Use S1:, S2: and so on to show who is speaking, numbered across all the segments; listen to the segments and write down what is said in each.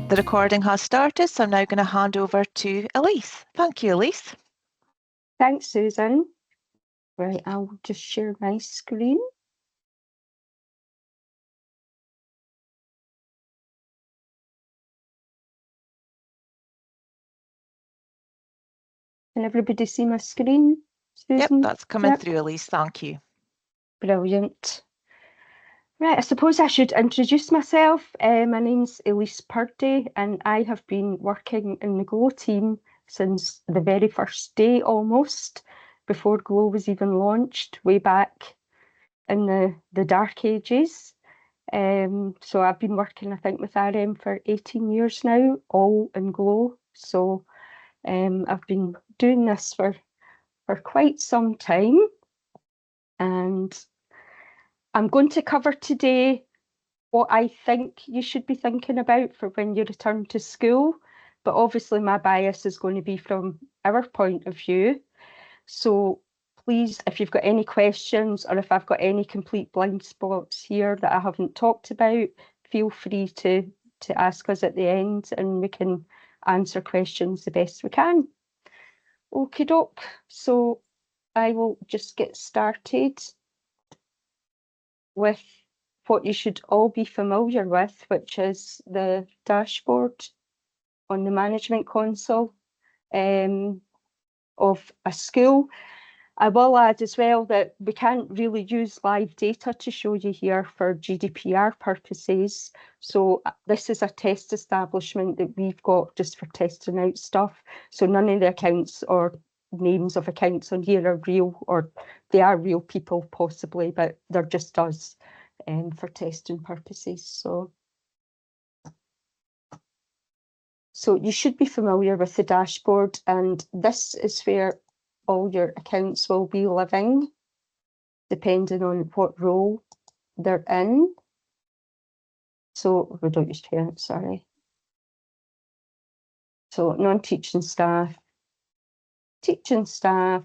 S1: The recording has started, so I'm now going to hand over to Elise. Thank you, Elise.
S2: Thanks, Susan. Right, I'll just share my screen. Can everybody see my screen, Susan?
S1: Yep, that's coming through, Elise. Thank you.
S2: Brilliant. Right, I suppose I should introduce myself. My name's Elise Purdy, and I have been working in the GLOW team since the very first day almost, before GLOW was even launched, way back in the dark ages. So I've been working, I think, with RM for 18 years now, all in GLOW. So I've been doing this for quite some time, and I'm going to cover today what I think you should be thinking about for when you return to school, but obviously my bias is going to be from our point of view. So please, if you've got any questions or if I've got any complete blind spots here that I haven't talked about, feel free to ask us at the end and we can answer questions the best we can. Okie doke, so I will just get started with what you should all be familiar with, which is the dashboard on the management console of a school. I will add as well that we can't really use live data to show you here for GDPR purposes. So this is a test establishment that we've got just for testing out stuff. So none of the accounts or names of accounts on here are real, or they are real people possibly, but they're just us for testing purposes. So you should be familiar with the dashboard, and this is where all your accounts will be living, depending on what role they're in. So we don't use parents, sorry. So non-teaching staff, teaching staff,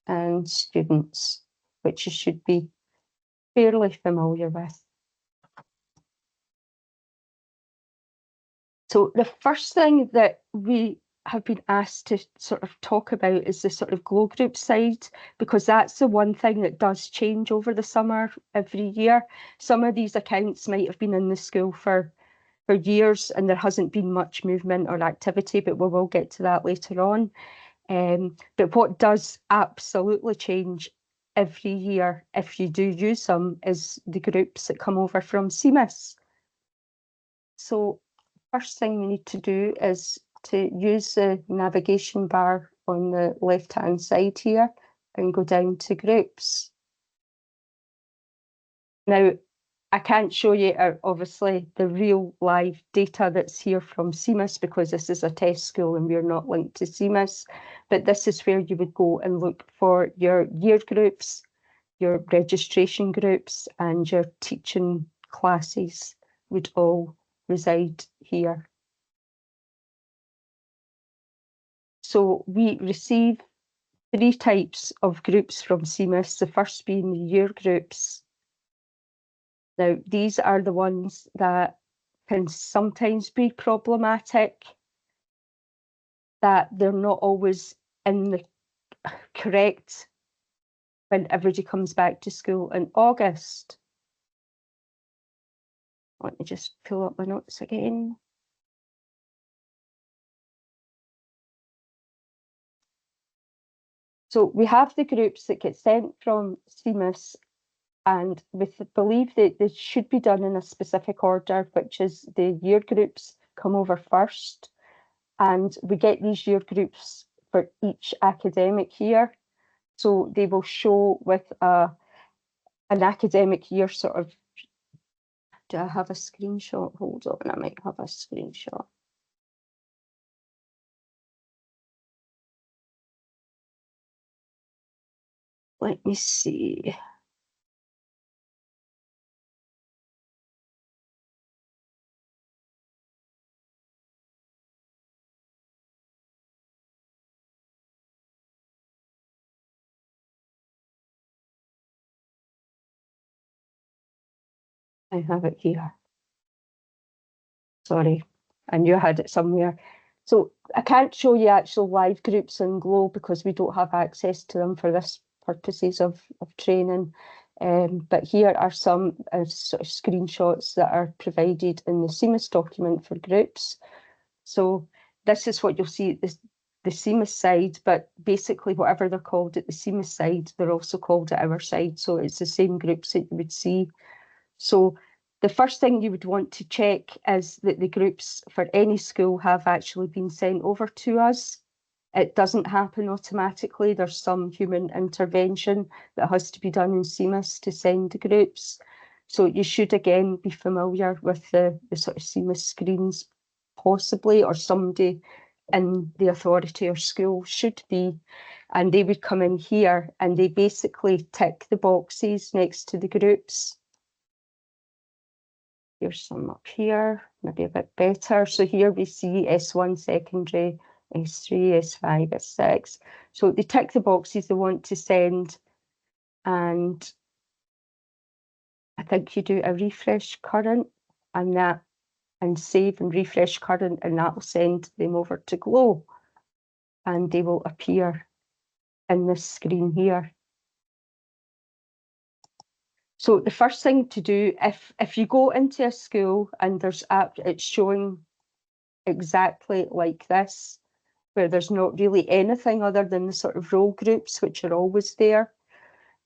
S2: and students, which you should be fairly familiar with. So the first thing that we have been asked to sort of talk about is the sort of GLOW group side, because that's the one thing that does change over the summer every year. Some of these accounts might have been in the school for years and there hasn't been much movement or activity, but we will get to that later on. But what does absolutely change every year, if you do use them, is the groups that come over from CMIS. So first thing we need to do is to use the navigation bar on the left-hand side here and go down to groups. Now, I can't show you obviously the real live data that's here from CMIS because this is a test school and we're not linked to CMIS, but this is where you would go and look for your year groups, your registration groups, and your teaching classes would all reside here. So we receive 3 types of groups from CMIS, the first being the year groups. Now, these are the ones that can sometimes be problematic, that they're not always in the correct when everybody comes back to school in August. Let me just pull up my notes again. So we have the groups that get sent from CMIS, and we believe that they should be done in a specific order, which is the year groups come over first, and we get these year groups for each academic year. So they will show with an academic year sort of. Do I have a screenshot? Hold on, I might have a screenshot. Let me see. I have it here. Sorry. I knew I had it somewhere. So I can't show you actual live groups in Glow because we don't have access to them for this purposes of training. But here are some sort of screenshots that are provided in the CMIS document for groups. So this is what you'll see at the CMIS side, but basically whatever they're called at the CMIS side, they're also called at our side. So it's the same groups that you would see. So the first thing you would want to check is that the groups for any school have actually been sent over to us. It doesn't happen automatically. There's some human intervention that has to be done in CMIS to send the groups. So you should again be familiar with the sort of CMIS screens possibly, or somebody in the authority or school should be. And they would come in here and they basically tick the boxes next to the groups. Here's some up here, maybe a bit better. So here we see S1 secondary, S3, S5, S6. So they tick the boxes they want to send, and I think you do a refresh current and save and refresh current, and that will send them over to Glow, and they will appear in this screen here. So the first thing to do, if you go into a school and it's showing exactly like this, where there's not really anything other than the sort of role groups, which are always there,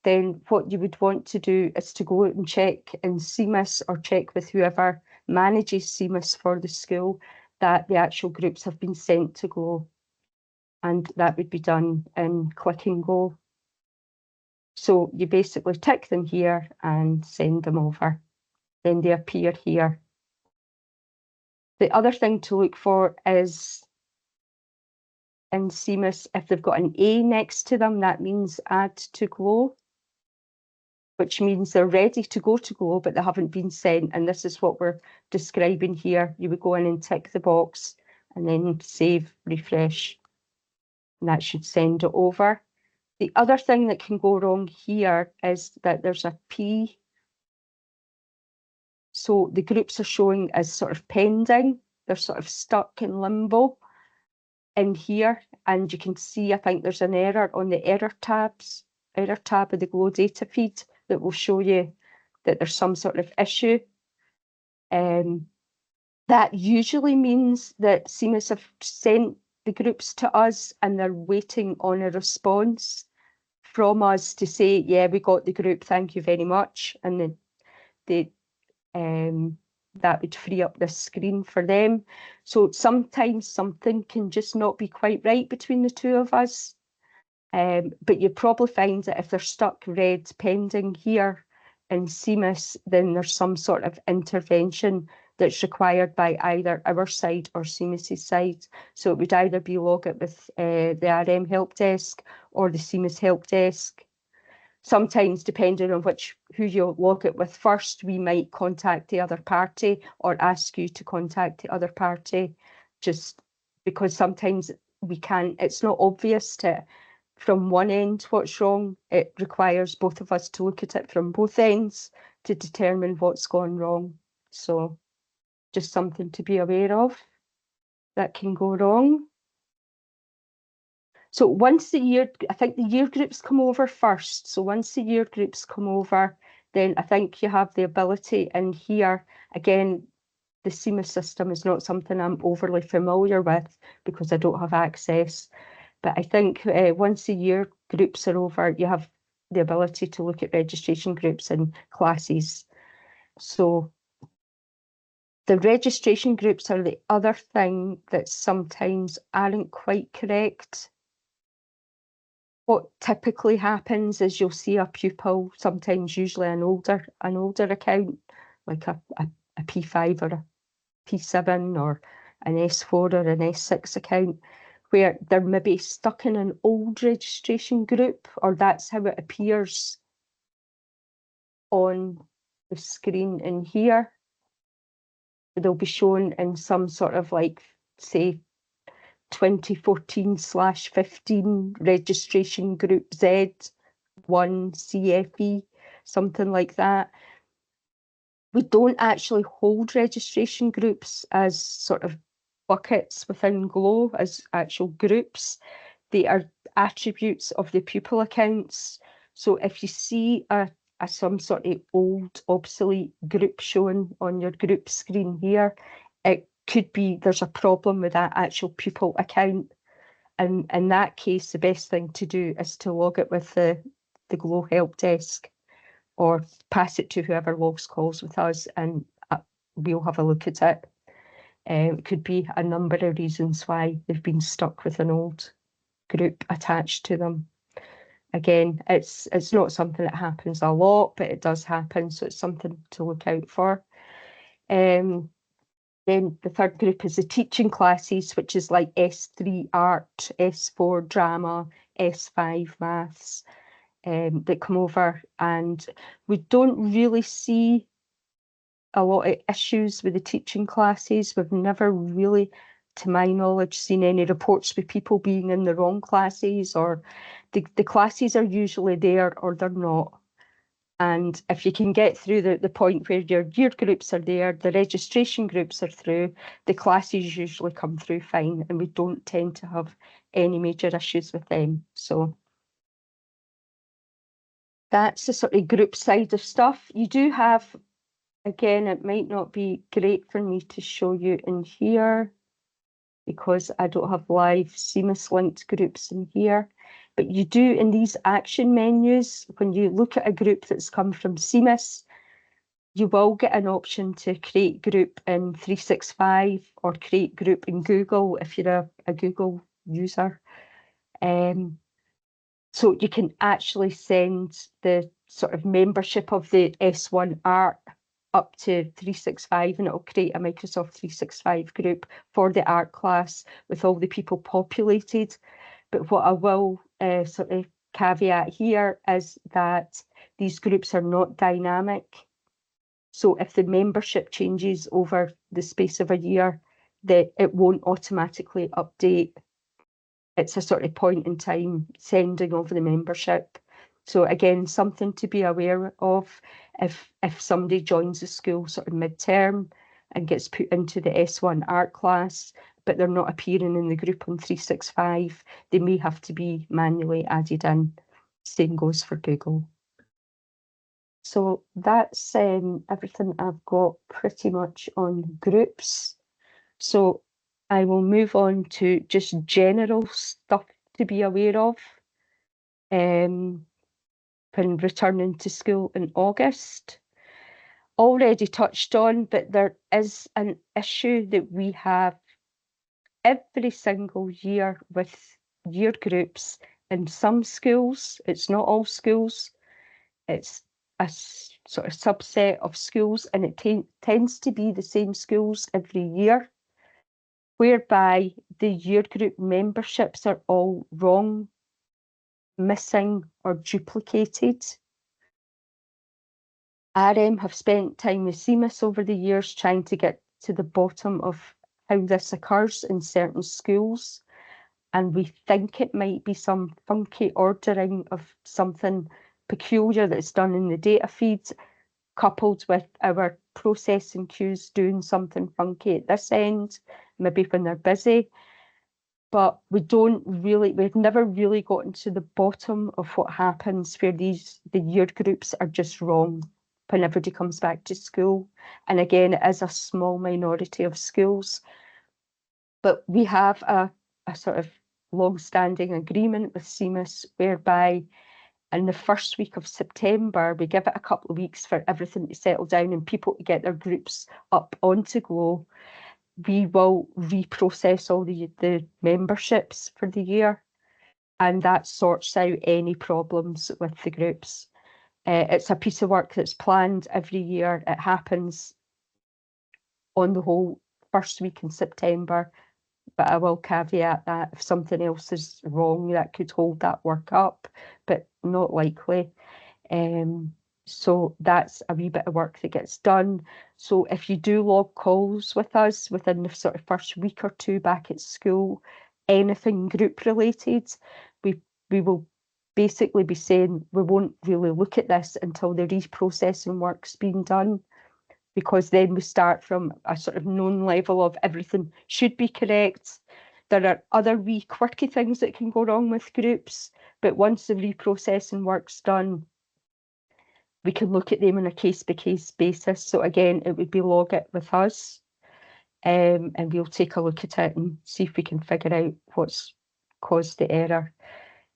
S2: then what you would want to do is to go out and check in CMIS or check with whoever manages CMIS for the school that the actual groups have been sent to Glow. And that would be done in Click and Go. So you basically tick them here and send them over. Then they appear here. The other thing to look for is in CMIS, if they've got an A next to them, that means add to Glow, which means they're ready to go to Glow, but they haven't been sent. And this is what we're describing here. You would go in and tick the box and then save, refresh, and that should send it over. The other thing that can go wrong here is that there's a P. So the groups are showing as sort of pending. They're sort of stuck in limbo in here. And you can see, I think there's an error on the error tab of the Glow data feed that will show you that there's some sort of issue. That usually means that CMIS have sent the groups to us and they're waiting on a response from us to say, yeah, we got the group, thank you very much. And then that would free up this screen for them. So sometimes something can just not be quite right between the two of us. But you probably find that if they're stuck red pending here in CMIS, then there's some sort of intervention that's required by either our side or CMIS's side. So it would either be log it with the RM help desk or the CMIS help desk. Sometimes, depending on who you log it with first, we might contact the other party or ask you to contact the other party, just because sometimes it's not obvious from one end what's wrong. It requires both of us to look at it from both ends to determine what's gone wrong. So just something to be aware of that can go wrong. So once I think the year groups come over first. So once the year groups come over, then I think you have the ability in here. Again, the CMIS system is not something I'm overly familiar with because I don't have access. But I think once the year groups are over, you have the ability to look at registration groups and classes. So the registration groups are the other thing that sometimes aren't quite correct. What typically happens is you'll see a pupil, sometimes usually an older account, like a P5 or a P7 or an S4 or an S6 account, where they're maybe stuck in an old registration group, or that's how it appears on the screen in here. They'll be shown in some sort of like, say, 2014/15 registration group Z1 CFE, something like that. We don't actually hold registration groups as sort of buckets within Glow as actual groups. They are attributes of the pupil accounts. So if you see some sort of old obsolete group shown on your group screen here, it could be there's a problem with that actual pupil account. And in that case, the best thing to do is to log it with the Glow help desk, or pass it to whoever logs calls with us, and we'll have a look at it. It could be a number of reasons why they've been stuck with an old group attached to them. Again, it's not something that happens a lot, but it does happen, so it's something to look out for. Then the third group is the teaching classes, which is like S3 art, S4 drama, S5 maths, that come over, and we don't really see a lot of issues with the teaching classes. We've never really, to my knowledge, seen any reports with people being in the wrong classes, or the classes are usually there or they're not. And if you can get through the point where your year groups are there, the registration groups are through, the classes usually come through fine, and we don't tend to have any major issues with them. So that's the sort of group side of stuff. You do have, again, it might not be great for me to show you in here because I don't have live CMIS linked groups in here. But you do, in these action menus, when you look at a group that's come from CMIS, you will get an option to create group in 365 or create group in Google if you're a Google user. So you can actually send the sort of membership of the S1 art up to 365, and it'll create a Microsoft 365 group for the art class with all the people populated. But what I will sort of caveat here is that these groups are not dynamic. So if the membership changes over the space of a year, that it won't automatically update. It's a sort of point in time sending of the membership. So again, something to be aware of if somebody joins the school sort of mid-term and gets put into the S1 art class, but they're not appearing in the group on 365, they may have to be manually added in. Same goes for Google. So that's everything I've got pretty much on groups. So I will move on to just general stuff to be aware of when returning to school in August. Already touched on, but there is an issue that we have every single year with year groups in some schools. It's not all schools. It's a sort of subset of schools, and it tends to be the same schools every year, whereby the year group memberships are all wrong, missing, or duplicated. RM have spent time with CMIS over the years trying to get to the bottom of how this occurs in certain schools, and we think it might be some funky ordering of something peculiar that's done in the data feeds, coupled with our processing queues doing something funky at this end, maybe when they're busy. But we've never really gotten to the bottom of what happens where the year groups are just wrong when everybody comes back to school. And again, it is a small minority of schools. But we have a sort of long-standing agreement with CMIS whereby in the first week of September, we give it a couple of weeks for everything to settle down and people to get their groups up onto Glow. We will reprocess all the memberships for the year, and that sorts out any problems with the groups. It's a piece of work that's planned every year. It happens on the whole first week in September, but I will caveat that if something else is wrong, that could hold that work up, but not likely. So that's a wee bit of work that gets done. So if you do log calls with us within the sort of first week or two back at school, anything group related, we will basically be saying we won't really look at this until the reprocessing work's been done. because then we start from a sort of known level of everything should be correct. There are other wee quirky things that can go wrong with groups, but once the reprocessing work's done, we can look at them on a case-by-case basis. So again, it would be log it with us, and we'll take a look at it and see if we can figure out what's caused the error,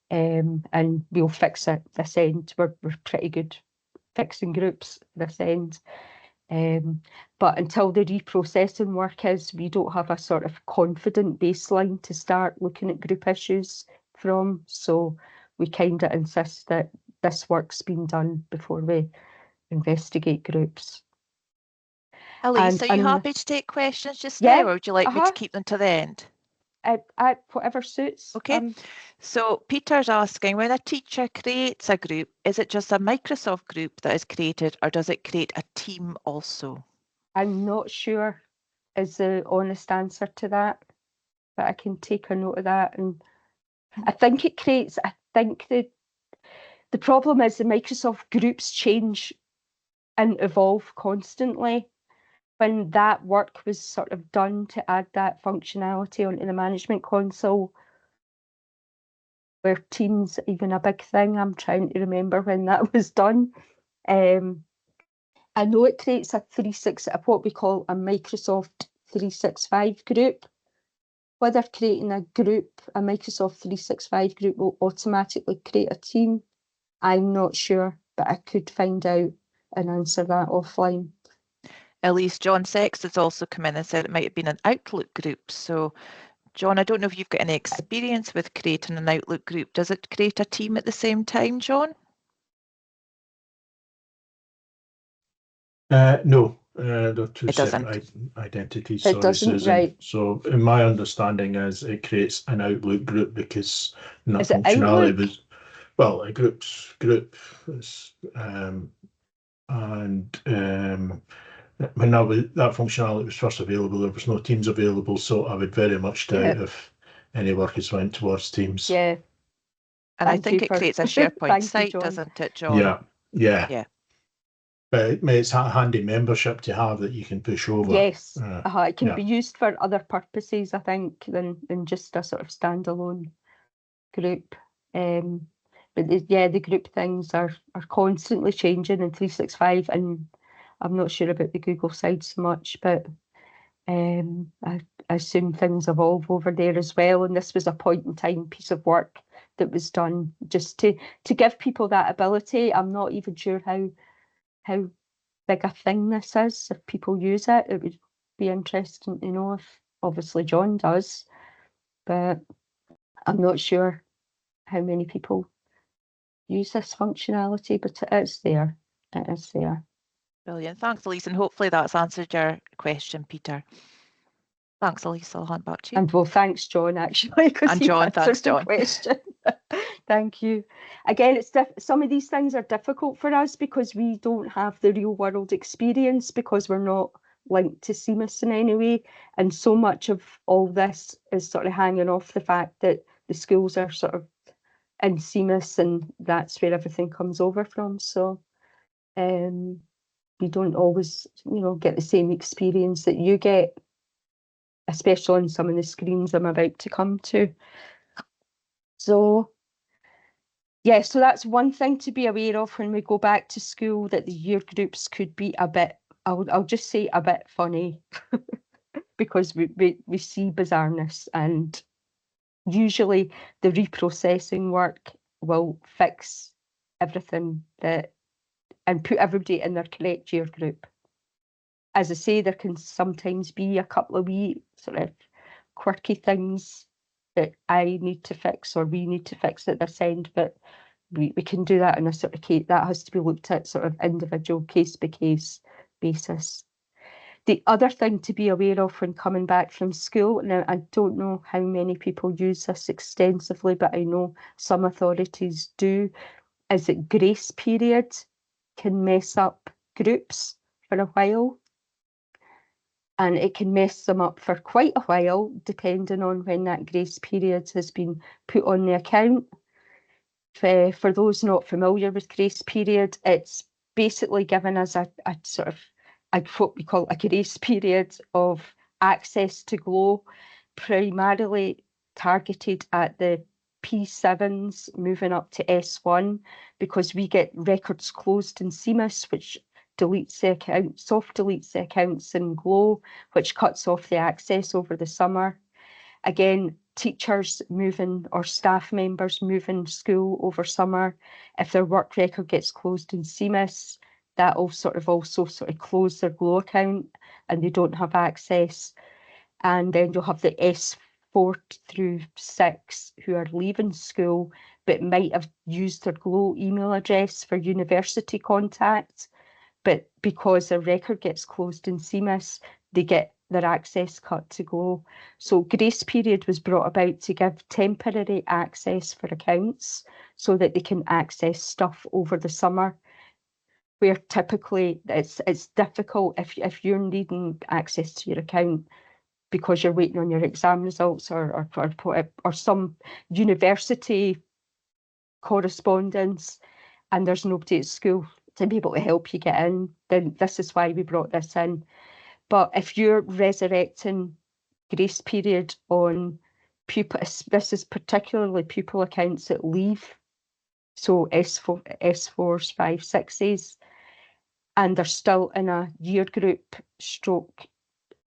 S2: and we'll fix it this end. We're pretty good fixing groups this end. But until the reprocessing work is, we don't have a sort of confident baseline to start looking at group issues from. So we kind of insist that this work's been done before we investigate groups.
S1: Elise, are you happy to take questions just now, or would you like me to keep them to the end?
S2: Whatever suits.
S1: Okay, so Peter's asking, when a teacher creates a group, is it just a Microsoft group that is created, or does it create a team also?
S2: I'm not sure is the honest answer to that, but I can take a note of that. And I think it creates, I think the problem is the Microsoft groups change and evolve constantly. When that work was sort of done to add that functionality onto the management console, were Teams even a big thing? I'm trying to remember when that was done. I know it creates a what we call a Microsoft 365 group. Whether creating a group, a Microsoft 365 group, will automatically create a team, I'm not sure, but I could find out and answer that offline.
S1: Elise, John Sex has also come in and said it might have been an Outlook group. So, John, I don't know if you've got any experience with creating an Outlook group. Does it create a team at the same time, John?
S3: No, they're two separate identities. Sorry, Susan.
S2: Right.
S3: So, my understanding is it creates an Outlook group because that
S2: Is it
S3: functionality
S2: Outlook?
S3: was, well, a group is, when that functionality was first available, there was no Teams available, so I would very much doubt if any work is went towards Teams.
S2: Yeah.
S1: And I think it creates a SharePoint site, doesn't it, John?
S3: Yeah. But it's a handy membership to have that you can push over.
S2: Yes, it can be used for other purposes, I think, than just a sort of standalone group. But the group things are constantly changing in 365, and I'm not sure about the Google side so much, but I assume things evolve over there as well. And this was a point in time piece of work that was done just to give people that ability. I'm not even sure how big a thing this is. If people use it, it would be interesting to know. If obviously John does, but I'm not sure how many people use this functionality, but it is there. It is there.
S1: Brilliant. Thanks, Elise, and hopefully that's answered your question, Peter. Thanks, Elise. I'll hand back to you.
S2: And well, thanks, John, actually, because he answered the question. Thank you. Again, it's some of these things are difficult for us because we don't have the real world experience, because we're not linked to CMIS in any way. And so much of all this is sort of hanging off the fact that the schools are sort of in CMIS, and that's where everything comes over from. So we don't always, get the same experience that you get, especially on some of the screens I'm about to come to. So, yeah, so that's one thing to be aware of when we go back to school, that the year groups could be a bit, I'll just say a bit funny, because we see bizarreness, and usually the reprocessing work will fix everything and put everybody in their correct year group. As I say, there can sometimes be a couple of wee sort of quirky things that I need to fix or we need to fix at this end, but we can do that in a sort of case. That has to be looked at sort of individual case-by-case basis. The other thing to be aware of when coming back from school, now I don't know how many people use this extensively, but I know some authorities do, is that grace period can mess up groups for a while. And it can mess them up for quite a while, depending on when that grace period has been put on the account. For those not familiar with grace period, it's basically given us a sort of what we call a grace period of access to Glow, primarily targeted at the P7s moving up to S1, because we get records closed in CMIS, which deletes the account, soft deletes the accounts in Glow, which cuts off the access over the summer. Again, teachers moving or staff members moving school over summer, if their work record gets closed in CMIS, that will also close their Glow account and they don't have access. And then you'll have the S4 through 6 who are leaving school but might have used their Glow email address for university contact, but because their record gets closed in CMIS, they get their access cut to Glow. So grace period was brought about to give temporary access for accounts so that they can access stuff over the summer, where typically it's difficult if you're needing access to your account because you're waiting on your exam results or some university correspondence and there's nobody at school to be able to help you get in, then this is why we brought this in. But if you're resurrecting grace period on pupil, this is particularly pupil accounts that leave, so S4s, 5s, 6s, and they're still in a year group stroke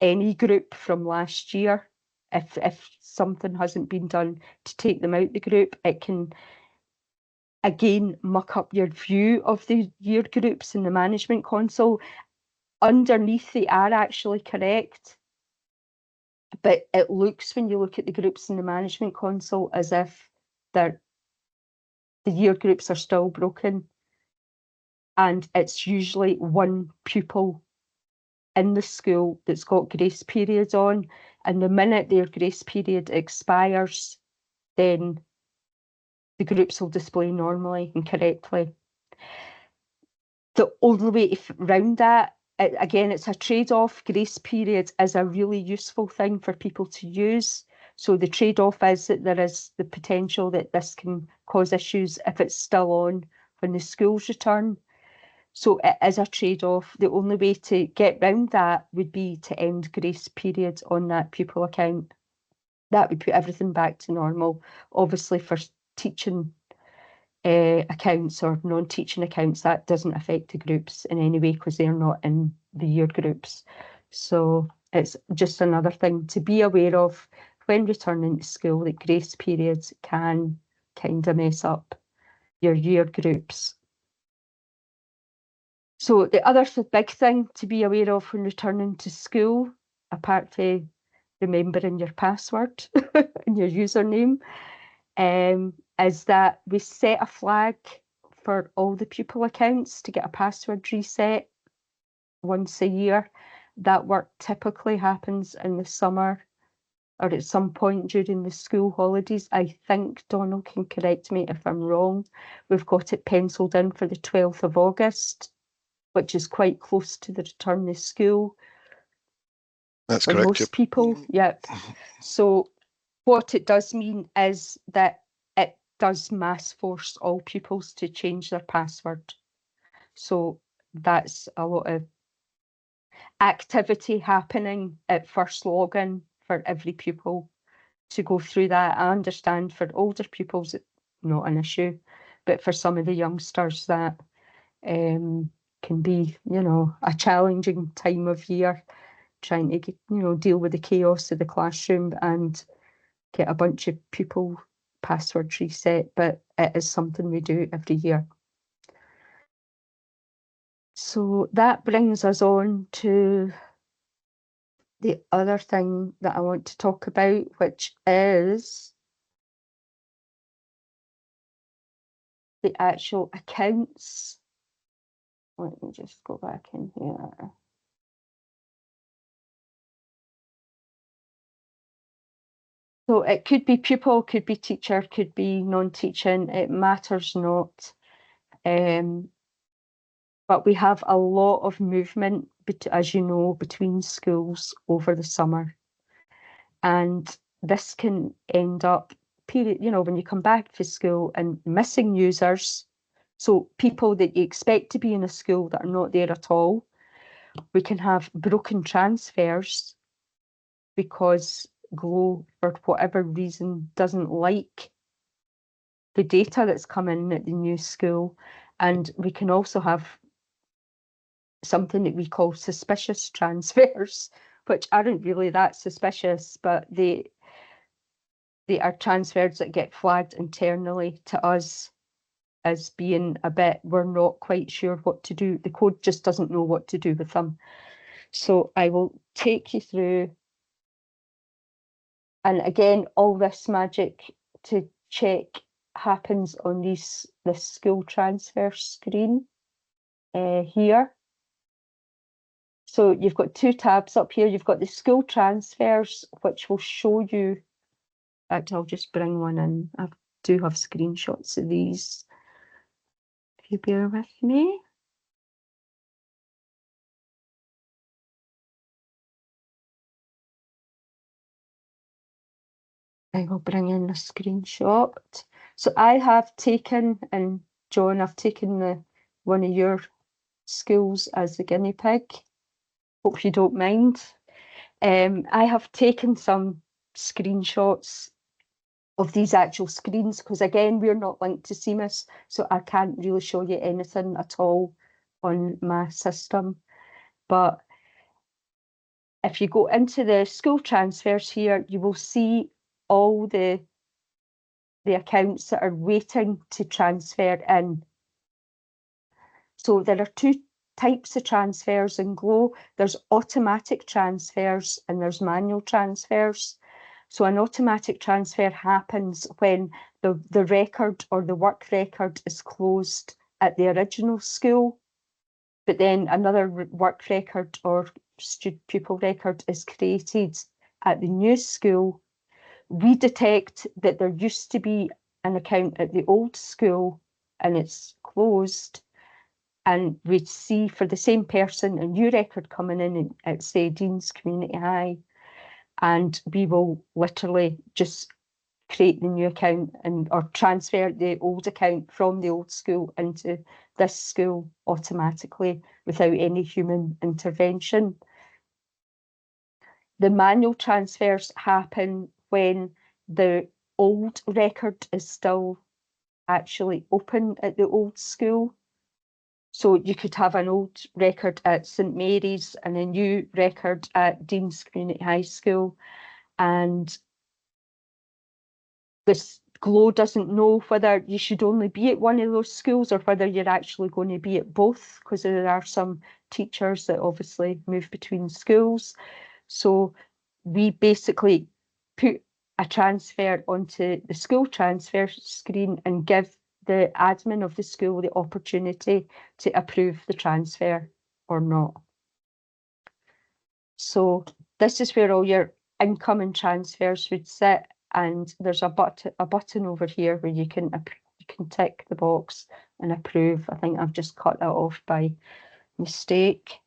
S2: any group from last year. If something hasn't been done to take them out the group, it can again muck up your view of the year groups in the management console. Underneath they are actually correct, but it looks, when you look at the groups in the management console, as if the year groups are still broken, and it's usually one pupil in the school that's got grace periods on, and the minute their grace period expires, then the groups will display normally and correctly. The only way around that, again, it's a trade-off. Grace period is a really useful thing for people to use. So the trade-off is that there is the potential that this can cause issues if it's still on when the schools return. So it is a trade-off. The only way to get round that would be to end grace periods on that pupil account. That would put everything back to normal. Obviously, for teaching accounts or non-teaching accounts, that doesn't affect the groups in any way because they're not in the year groups. So it's just another thing to be aware of when returning to school, that grace periods can kind of mess up your year groups. So the other big thing to be aware of when returning to school, apart from remembering your password and your username, is that we set a flag for all the pupil accounts to get a password reset once a year. That work typically happens in the summer or at some point during the school holidays. I think Donald can correct me if I'm wrong. We've got it penciled in for the 12th of August, which is quite close to the return to school.
S4: That's
S2: for
S4: correct.
S2: most
S4: Yep.
S2: people. Yep. So what it does mean is that it does mass force all pupils to change their password. So that's a lot of activity happening at first login for every pupil to go through that. I understand for older pupils it's not an issue, but for some of the youngsters that can be, a challenging time of year, trying to get, deal with the chaos of the classroom and get a bunch of pupil passwords reset, but it is something we do every year. So that brings us on to the other thing that I want to talk about, which is the actual accounts. Let me just go back in here. So it could be pupil, could be teacher, could be non-teaching, it matters not. But we have a lot of movement, as you know, between schools over the summer. And this can end up, when you come back to school and missing users, so people that you expect to be in a school that are not there at all, We can have broken transfers because Glow, for whatever reason, doesn't like the data that's come in at the new school. And we can also have something that we call suspicious transfers, which aren't really that suspicious, but they are transfers that get flagged internally to us as being a bit, we're not quite sure what to do. The code just doesn't know what to do with them. So I will take you through. And again, all this magic to check happens on this school transfer screen here. So you've got two tabs up here. You've got the school transfers, which will show you. Actually, I'll just bring one in. I do have screenshots of these. If you bear with me. I will bring in a screenshot. So I have taken, and John, I've taken one of your schools as the guinea pig. Hope you don't mind. I have taken some screenshots of these actual screens because, again, we're not linked to CMIS, so I can't really show you anything at all on my system. But if you go into the school transfers here, you will see all the accounts that are waiting to transfer in. So there are two types of transfers in Glow. There's automatic transfers and there's manual transfers. So an automatic transfer happens when the record or the work record is closed at the original school, but then another work record or pupil record is created at the new school. We detect that there used to be an account at the old school and it's closed, and we see for the same person a new record coming in at, say, Dean's Community High, and we will literally just create the new account or transfer the old account from the old school into this school automatically without any human intervention. The manual transfers happen when the old record is still actually open at the old school. So you could have an old record at St Mary's and a new record at Dean's Community High School, and this Glow doesn't know whether you should only be at one of those schools or whether you're actually going to be at both, because there are some teachers that obviously move between schools. So we basically put a transfer onto the school transfer screen and give the admin of the school the opportunity to approve the transfer or not. So this is where all your incoming transfers would sit, and there's a button over here where you can tick the box and approve. I think I've just cut that off by mistake.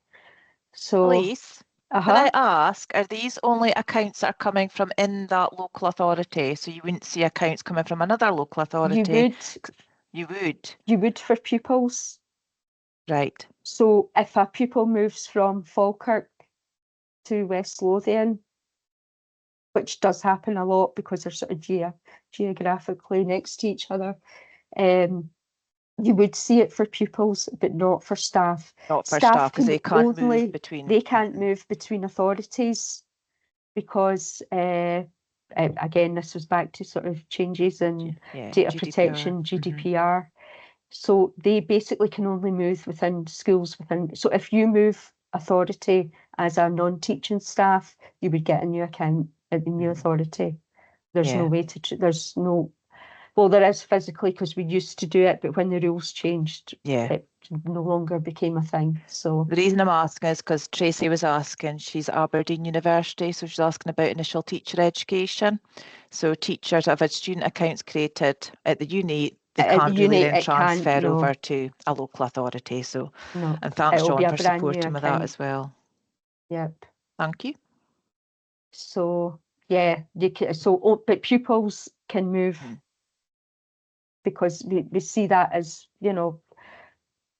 S2: So
S1: Elise, can I ask, are these only accounts that are coming from in that local authority? So you wouldn't see accounts coming from another local authority? You would. You would
S2: for pupils.
S1: Right.
S2: So if a pupil moves from Falkirk to West Lothian, which does happen a lot because they're sort of geographically next to each other, you would see it for pupils, but not for staff.
S1: Not for staff, because they can't move between.
S2: They can't move between authorities because, again, this was back to sort of changes in data
S1: GDPR.
S2: protection, GDPR. So they basically can only move within schools within. So if you move authority as a non-teaching staff, you would get a new account at the new authority. There's no way to. There's no. Well, there is physically because we used to do it, but when the rules changed, it no longer became a thing. So
S1: the reason I'm asking is because Tracy was asking, she's at Aberdeen University, so she's asking about initial teacher education. So teachers that have had student accounts created at the uni, they can't really then transfer over to a local authority. So, and thanks, John, for supporting with that as well.
S2: Yep.
S1: Thank you.
S2: So yeah, you can, but pupils can move because we see that as, you know,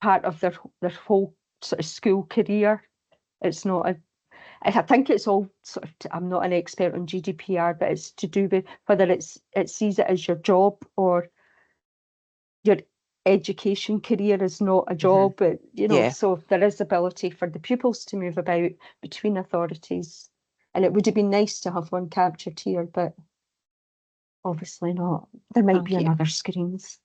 S2: part of their whole sort of school career. It's not I think it's all sort of, I'm not an expert on GDPR, but it's to do with whether it sees it as your job or your education career is not a job, but so there is ability for the pupils to move about between authorities. And it would have been nice to have one captured here, but obviously not. There might be on other screens.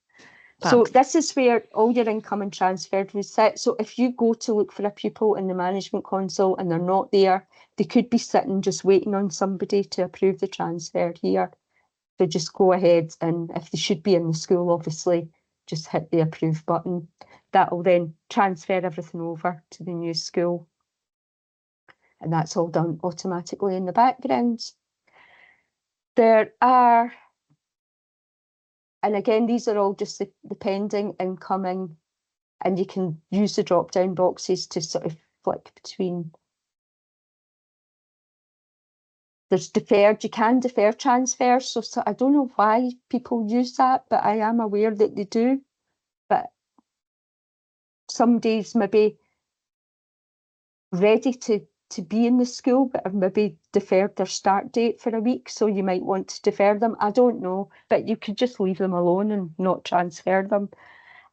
S2: So this is where all your incoming transferred would sit. So if you go to look for a pupil in the management console and they're not there, they could be sitting just waiting on somebody to approve the transfer here. So just go ahead, and if they should be in the school, obviously, just hit the approve button. That will then transfer everything over to the new school. And that's all done automatically in the background. There are, and again, these are all just the pending, incoming, and you can use the drop-down boxes to sort of flick between. There's deferred, you can defer transfers, so I don't know why people use that, but I am aware that they do. But some days maybe ready to be in the school, but have maybe deferred their start date for a week, so you might want to defer them. I don't know, but you could just leave them alone and not transfer them.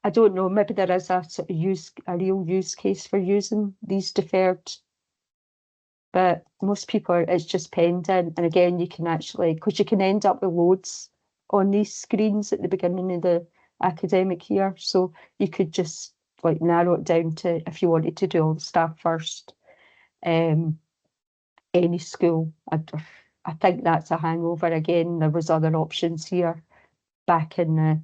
S2: I don't know, maybe there is a sort of a real use case for using these deferred, but most people it's just pending. And again, you can actually, because you can end up with loads on these screens at the beginning of the academic year, so you could just like narrow it down to, if you wanted to do all the staff first, any school. I think that's a hangover. Again, there was other options here back in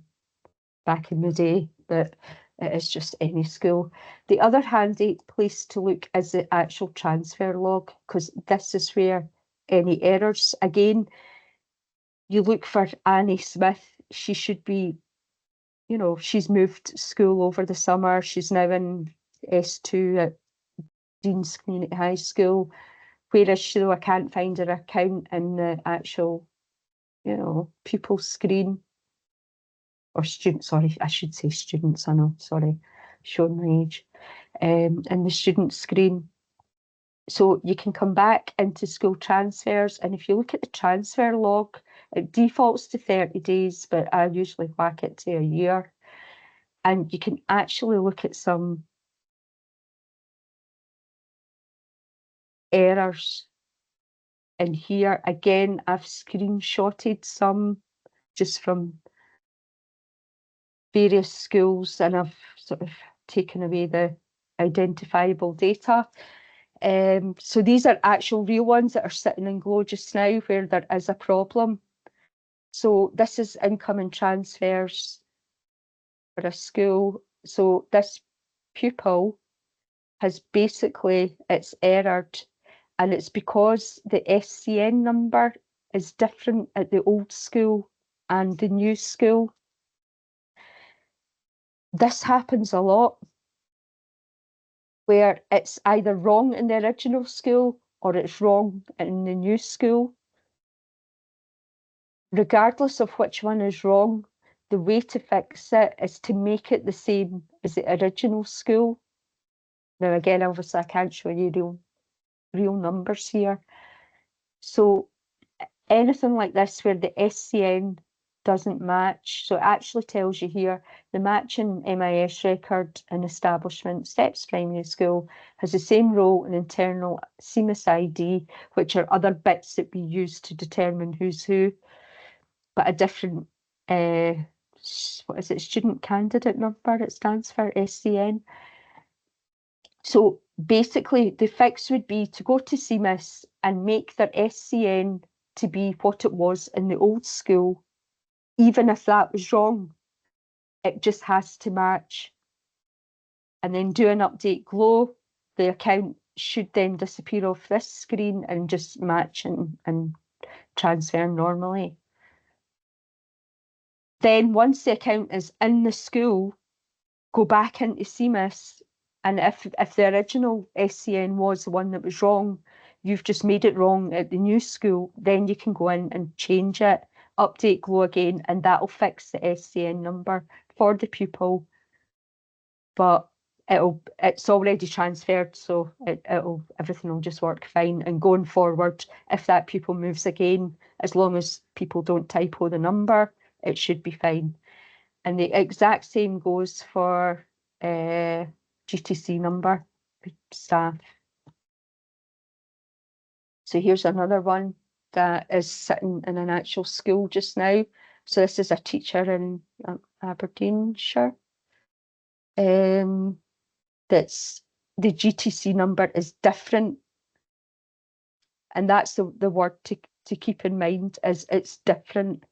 S2: the day, but it is just any school. The other handy place to look is the actual transfer log, because this is where any errors, again, you look for Annie Smith. She should be, she's moved school over the summer. She's now in S2 at Dean's Community High School. Where is she though? I can't find her account in the actual, pupil screen. Or students, sorry, I should say students, I know, sorry, showing my age. In the student screen. So you can come back into school transfers, and if you look at the transfer log, it defaults to 30 days, but I usually whack it to a year. And you can actually look at some errors in here. Again, I've screenshotted some just from various schools, and I've sort of taken away the identifiable data. So these are actual real ones that are sitting in Glow just now where there is a problem. So this is incoming transfers for a school. So this pupil has basically, it's errored, and it's because the SCN number is different at the old school and the new school. This happens a lot, where it's either wrong in the original school or it's wrong in the new school. Regardless of which one is wrong, the way to fix it is to make it the same as the original school. Now again, obviously I can't show you real numbers here. So anything like this where the SCN doesn't match, so it actually tells you here, the matching MIS record in establishment, Steps Primary School, has the same role in internal CMIS ID, which are other bits that we use to determine who's who, but a different, what is it, student candidate number, it stands for SCN. So basically the fix would be to go to CMIS and make their SCN to be what it was in the old school. Even if that was wrong, it just has to match. And then do an update Glow. The account should then disappear off this screen and just match and transfer normally. Then once the account is in the school, go back into CMIS, and if the original SCN was the one that was wrong, you've just made it wrong at the new school, then you can go in and change it, update Glow again, and that'll fix the SCN number for the pupil. But it's already transferred, so everything will just work fine. And going forward, if that pupil moves again, as long as people don't typo the number, it should be fine. And the exact same goes for GTC number staff. So here's another one that is sitting in an actual school just now. So this is a teacher in Aberdeenshire. That's the GTC number is different. And that's the word to keep in mind, is it's different.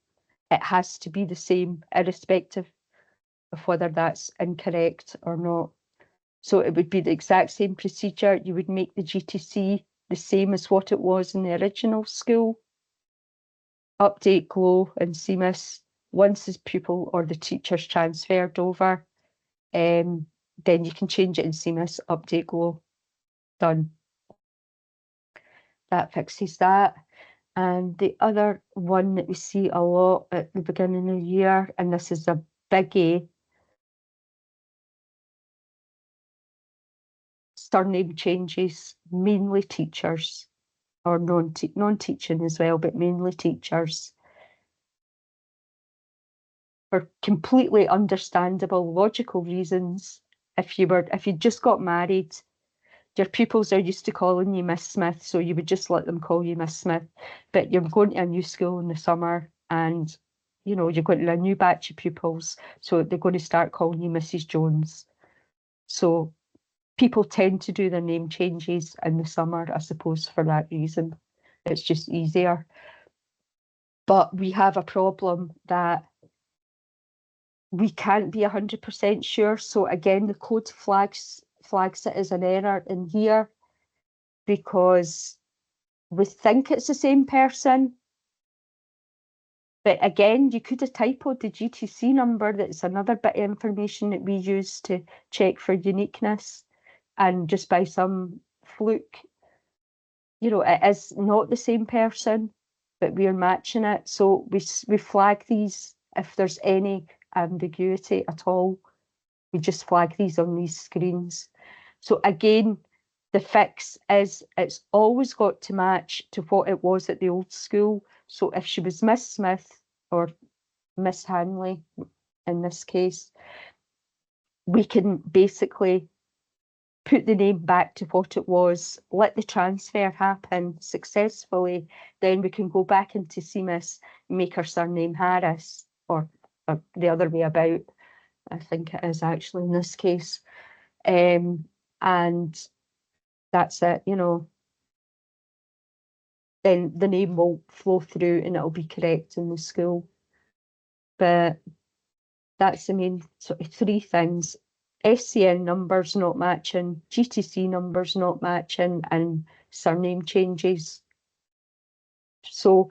S2: It has to be the same, irrespective of whether that's incorrect or not. So it would be the exact same procedure. You would make the GTC the same as what it was in the original school. Update GLOW and CMIS. Once the pupil or the teacher's transferred over, then you can change it in CMIS, update GLOW, done. That fixes that. And the other one that we see a lot at the beginning of the year, and this is a biggie, surname changes, mainly teachers, or non-teaching as well, but mainly teachers. For completely understandable, logical reasons. If you just got married, your pupils are used to calling you Miss Smith, so you would just let them call you Miss Smith. But you're going to a new school in the summer, and you're going to a new batch of pupils, so they're going to start calling you Mrs. Jones. So people tend to do their name changes in the summer, I suppose, for that reason. It's just easier. But we have a problem that we can't be 100% sure. So again, the code flags it as an error in here because we think it's the same person. But again, you could have typoed the GTC number. That's another bit of information that we use to check for uniqueness. And just by some fluke, it is not the same person, but we're matching it. So we flag these if there's any ambiguity at all. We just flag these on these screens. So again, the fix is it's always got to match to what it was at the old school. So if she was Miss Smith or Miss Hanley, in this case, we can basically put the name back to what it was, let the transfer happen successfully, then we can go back into CMIS, make her surname Harris, or the other way about, I think it is actually in this case. And that's it, then the name will flow through and it'll be correct in the school. But that's the main sort of three things. SCN numbers not matching, GTC numbers not matching, and surname changes. So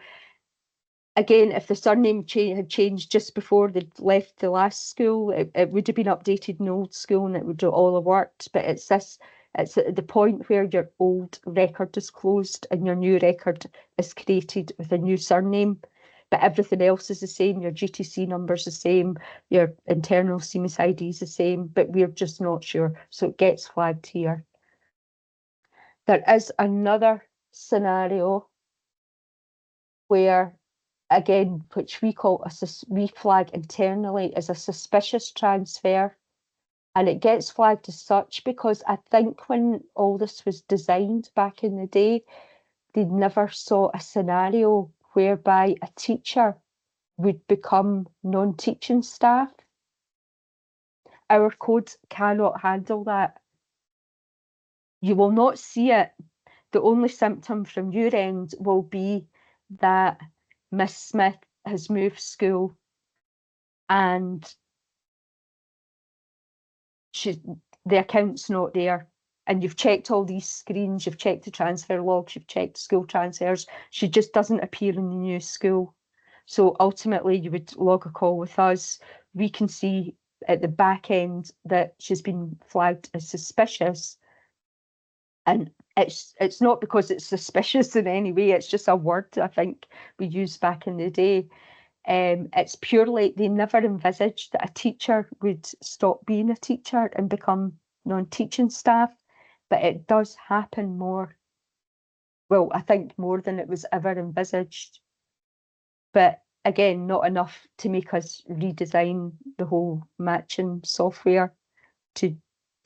S2: again, if the surname had changed just before they left the last school, it would have been updated in the old school and it would all have worked. But it's at the point where your old record is closed and your new record is created with a new surname, but everything else is the same. Your GTC number is the same, your internal CMIS ID is the same, but we're just not sure. So it gets flagged here. There is another scenario where, again, which we flag internally as a suspicious transfer. And it gets flagged as such because I think when all this was designed back in the day, they never saw a scenario whereby a teacher would become non-teaching staff. Our codes cannot handle that. You will not see it. The only symptom from your end will be that Miss Smith has moved school and the account's not there. And you've checked all these screens, you've checked the transfer logs, you've checked school transfers. She just doesn't appear in the new school. So ultimately, you would log a call with us. We can see at the back end that she's been flagged as suspicious. And it's not because it's suspicious in any way, it's just a word I think we used back in the day. It's purely, they never envisaged that a teacher would stop being a teacher and become non-teaching staff, but it does happen more. Well, I think more than it was ever envisaged. But again, not enough to make us redesign the whole matching software to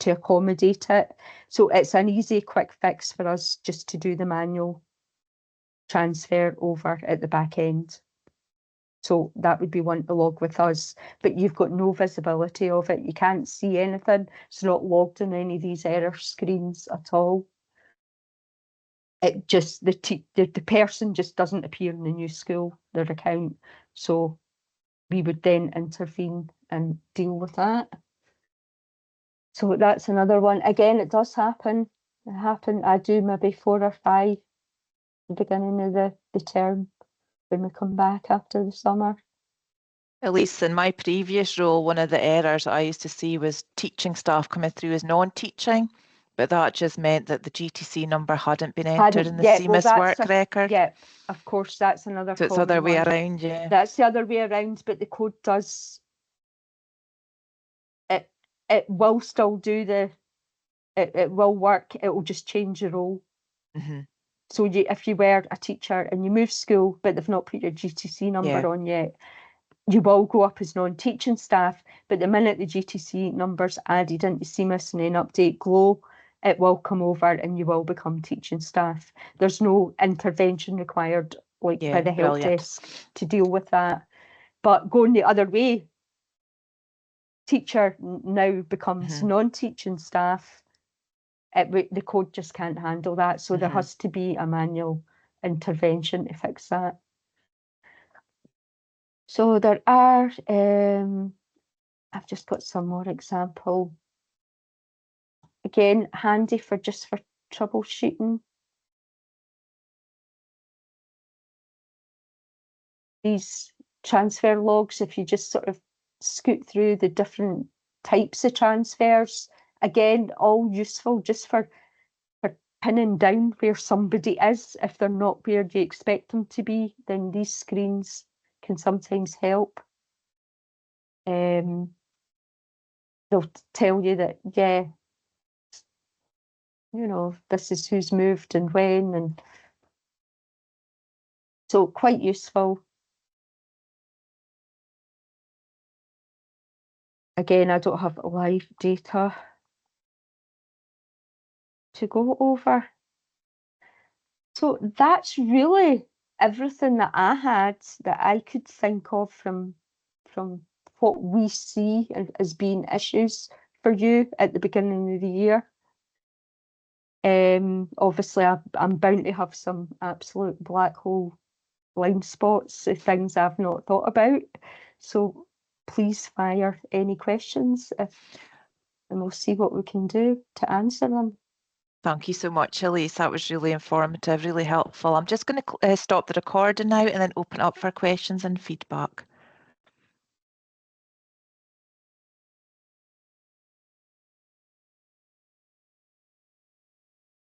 S2: accommodate it. So it's an easy, quick fix for us just to do the manual transfer over at the back end. So that would be one to log with us, but you've got no visibility of it. You can't see anything. It's not logged on any of these error screens at all. It just, the person just doesn't appear in the new school, their account. So we would then intervene and deal with that. So that's another one. Again, it does happen. I do maybe 4 or 5 at the beginning of the term when we come back after the summer.
S1: Elise, in my previous role, one of the errors I used to see was teaching staff coming through as non-teaching, but that just meant that the GTC number hadn't been entered in the CMIS work record.
S2: Yeah, of course, that's another
S1: So it's the other way around, yeah.
S2: That's the other way around, but the code does, it will still do it will work, it will just change the role.
S1: Mm-hmm.
S2: So if you were a teacher and you move school, but they've not put your GTC number on yet, you will go up as non-teaching staff, but the minute the GTC number's added into CMIS and then update Glow, it will come over and you will become teaching staff. There's no intervention required by the help desk to deal with that. But going the other way, teacher now becomes non-teaching staff. The code just can't handle that. So there has to be a manual intervention to fix that. So there are, I've just got some more example. Again, handy for troubleshooting. These transfer logs, if you just sort of scoot through the different types of transfers, again, all useful just for pinning down where somebody is. If they're not where you expect them to be, then these screens can sometimes help. They'll tell you that, yeah, you know, this is who's moved and when, and so quite useful. Again, I don't have live data to go over. So that's really everything that I had that I could think of from what we see as being issues for you at the beginning of the year. Obviously, I'm bound to have some absolute black hole blind spots of things I've not thought about. So please fire any questions and we'll see what we can do to answer them.
S1: Thank you so much, Elise. That was really informative, really helpful. I'm just going to stop the recording now and then open up for questions and feedback.